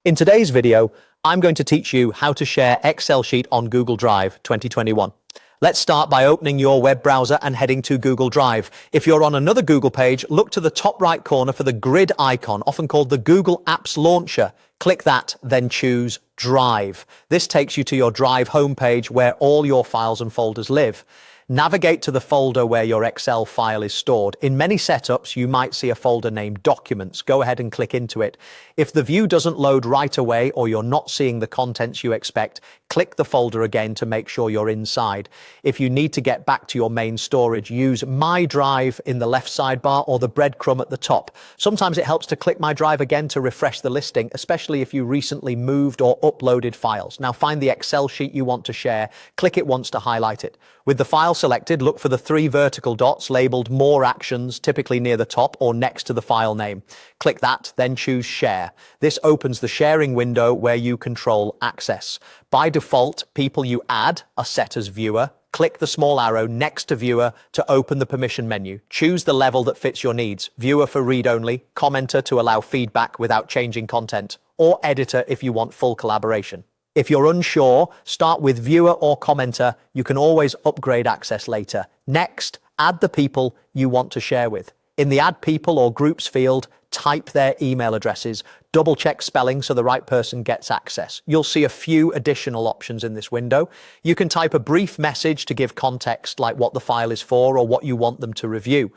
In today's video, I'm going to teach you how to share Excel sheet on Google Drive 2021. Let's start by opening your web browser and heading to Google Drive. If you're on another Google page, look to the top right corner for the grid icon, often called the Google Apps Launcher. Click that, then choose Drive. This takes you to your Drive homepage where all your files and folders live. Navigate to the folder where your Excel file is stored. In many setups, you might see a folder named Documents. Go ahead and click into it. If the view doesn't load right away or you're not seeing the contents you expect, click the folder again to make sure you're inside. If you need to get back to your main storage, use My Drive in the left sidebar or the breadcrumb at the top. Sometimes it helps to click My Drive again to refresh the listing, especially if you recently moved or uploaded files. Now find the Excel sheet you want to share, click it once to highlight it. With the file selected, look for the three vertical dots labeled More Actions, typically near the top or next to the file name. Click that, then choose Share. This opens the sharing window where you control access. By default, people you add are set as viewer. Click the small arrow next to viewer to open the permission menu. Choose the level that fits your needs. Viewer for read-only, commenter to allow feedback without changing content, or editor if you want full collaboration. If you're unsure, start with viewer or commenter. You can always upgrade access later. Next, add the people you want to share with. In the Add People or Groups field, type their email addresses. Double check spelling so the right person gets access. You'll see a few additional options in this window. You can type a brief message to give context, like what the file is for or what you want them to review.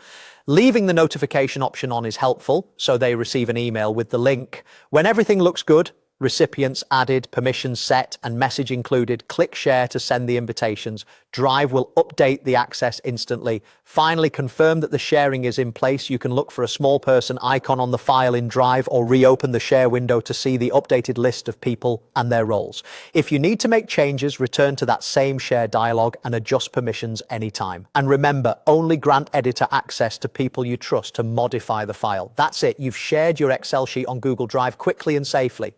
Leaving the notification option on is helpful, so they receive an email with the link. When everything looks good, recipients added, permissions set, and message included, click Share to send the invitations. Drive will update the access instantly. Finally, confirm that the sharing is in place. You can look for a small person icon on the file in Drive or reopen the share window to see the updated list of people and their roles. If you need to make changes, return to that same share dialog and adjust permissions anytime. And remember, only grant editor access to people you trust to modify the file. That's it. You've shared your Excel sheet on Google Drive quickly and safely.